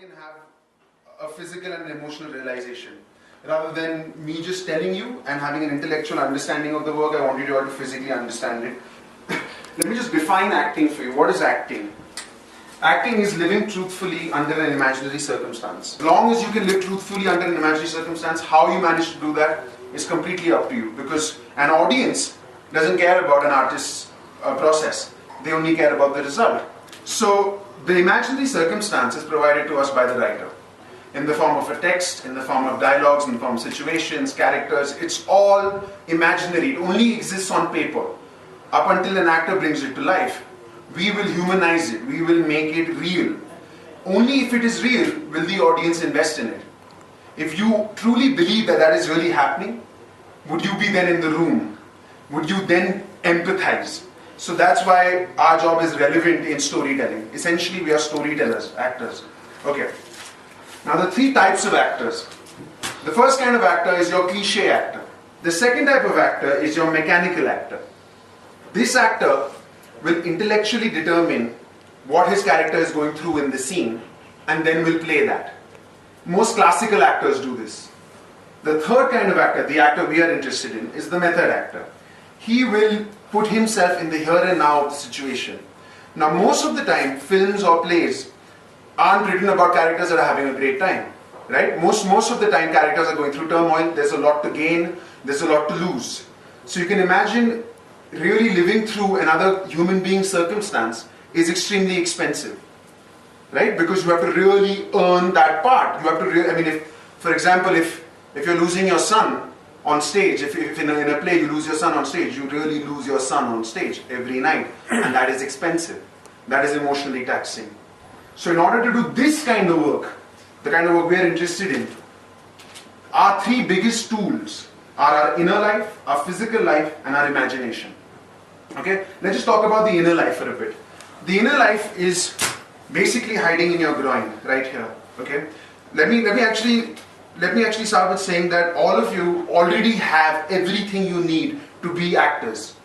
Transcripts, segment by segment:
can have a physical and an emotional realization. Rather than me just telling you and having an intellectual understanding of the work, I want you to all to physically understand it. Let me just define acting for you. What is acting? Acting is living truthfully under an imaginary circumstance. As long as you can live truthfully under an imaginary circumstance, how you manage to do that is completely up to you. Because an audience doesn't care about an artist's process. They only care about the result. So the imaginary circumstance is provided to us by the writer. In the form of a text, in the form of dialogues, in the form of situations, characters. It's all imaginary. It only exists on paper. Up until an actor brings it to life, we will humanize it. We will make it real. Only if it is real will the audience invest in it. If you truly believe that that is really happening, would you be then in the room? Would you then empathize? So that's why our job is relevant in storytelling. Essentially, we are storytellers, actors. Okay. Now the three types of actors. The first kind of actor is your cliche actor. The second type of actor is your mechanical actor. This actor will intellectually determine what his character is going through in the scene and then will play that. Most classical actors do this. The third kind of actor, the actor we are interested in, is the method actor. He will put himself in the here and now of the situation. Now most of the time, films or plays aren't written about characters that are having a great time, right? Most of the time characters are going through turmoil, there's a lot to gain, there's a lot to lose. So you can imagine really living through another human being's circumstance is extremely expensive, right? Because you have to really earn that part. You have to if, for example, if you're losing your son on stage, if in a play you lose your son on stage, you really lose your son on stage every night, and that is expensive. That is emotionally taxing. So in order to do this kind of work, the kind of work we are interested in, our three biggest tools are our inner life, our physical life, and our imagination. Okay? Let's just talk about the inner life for a bit. The inner life is basically hiding in your groin, right here. Okay? Let me actually start with saying that all of you already have everything you need to be actors.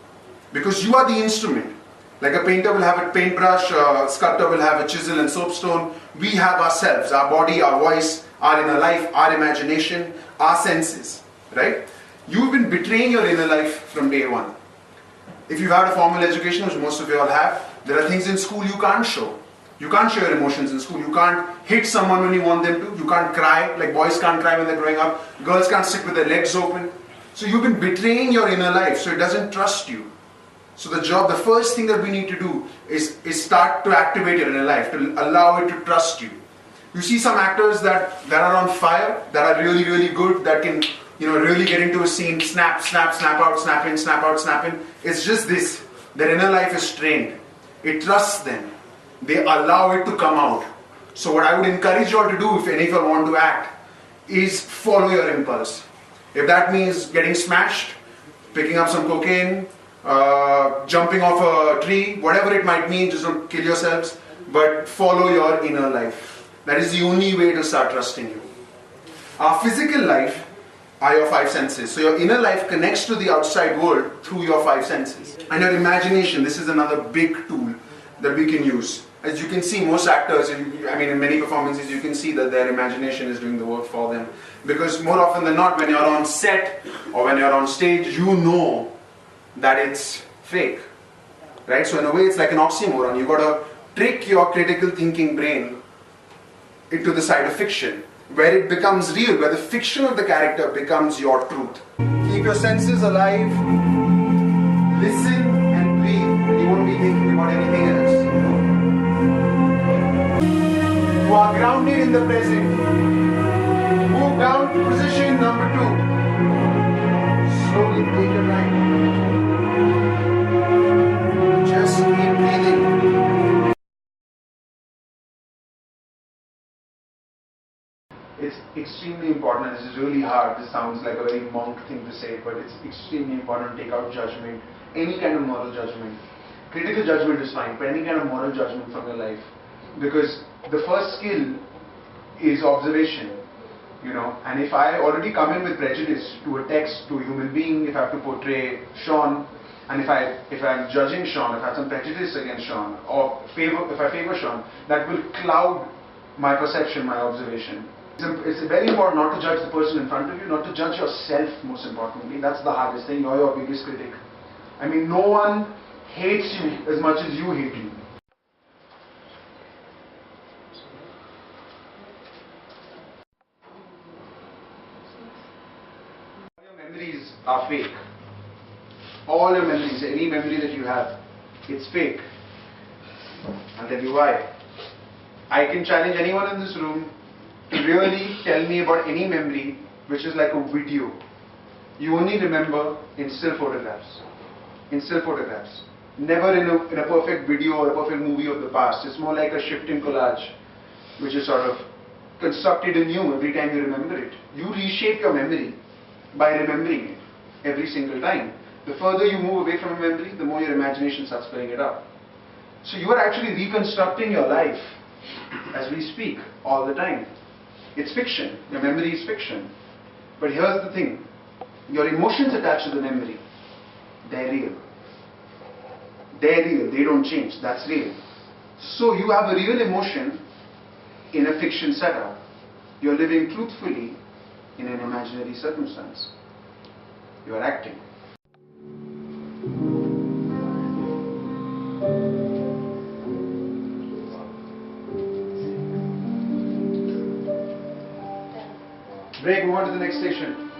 Because you are the instrument. Like a painter will have a paintbrush, a sculptor will have a chisel and soapstone. We have ourselves, our body, our voice, our inner life, our imagination, our senses, right? You've been betraying your inner life from day one. If you've had a formal education, which most of you all have, there are things in school you can't show. You can't show your emotions in school. You can't hit someone when you want them to. You can't cry, like boys can't cry when they're growing up. Girls can't sit with their legs open. So you've been betraying your inner life, so it doesn't trust you. So the first thing that we need to do is start to activate your inner life, to allow it to trust you. You see some actors that are on fire, that are really, really good, that can really get into a scene, snap, snap, snap out, snap in, snap out, snap in. It's just this. Their inner life is trained. It trusts them. They allow it to come out. So what I would encourage you all to do, if any of you want to act, is follow your impulse. If that means getting smashed, picking up some cocaine, jumping off a tree, whatever it might mean, just don't kill yourselves, but follow your inner life. That is the only way to start trusting you. Our physical life are your five senses. So your inner life connects to the outside world through your five senses. And your imagination, this is another big tool that we can use. As you can see, most actors, in many performances, you can see that their imagination is doing the work for them. Because more often than not, when you're on set or when you're on stage, you know that it's fake, right? So in a way, it's like an oxymoron. You've got to trick your critical thinking brain into the side of fiction, where it becomes real, where the fiction of the character becomes your truth. Keep your senses alive, listen and breathe, and you won't be thinking about anything else. You are grounded in the present. Move down to position number 2. Slowly take your time. Just keep breathing. It's extremely important. This is really hard. This sounds like a very monk thing to say, but it's extremely important to take out judgment, any kind of moral judgment. Critical judgment is fine, but any kind of moral judgment from your life. Because the first skill is observation, and if I already come in with prejudice to a text, to a human being, if I have to portray Sean, and if I'm judging Sean, if I have some prejudice against Sean, or if I favor Sean, that will cloud my perception, my observation. It's very important not to judge the person in front of you, not to judge yourself most importantly. That's the hardest thing. You're your biggest critic. I mean, no one hates you as much as you hate you. All your memories are fake. All your memories, any memory that you have, it's fake. I'll tell you why. I can challenge anyone in this room to really tell me about any memory which is like a video. You only remember in still photographs. In still photographs. Never in a perfect video or a perfect movie of the past. It's more like a shifting collage which is sort of constructed in you every time you remember it. You reshape your memory by remembering it every single time. The further you move away from a memory, the more your imagination starts filling it up. So you are actually reconstructing your life as we speak all the time. It's fiction. Your memory is fiction. But here's the thing. Your emotions attached to the memory, they're real. They're real. They don't change. That's real. So you have a real emotion in a fiction setup. You're living truthfully in an imaginary circumstance. You are acting. Break, move on to the next station.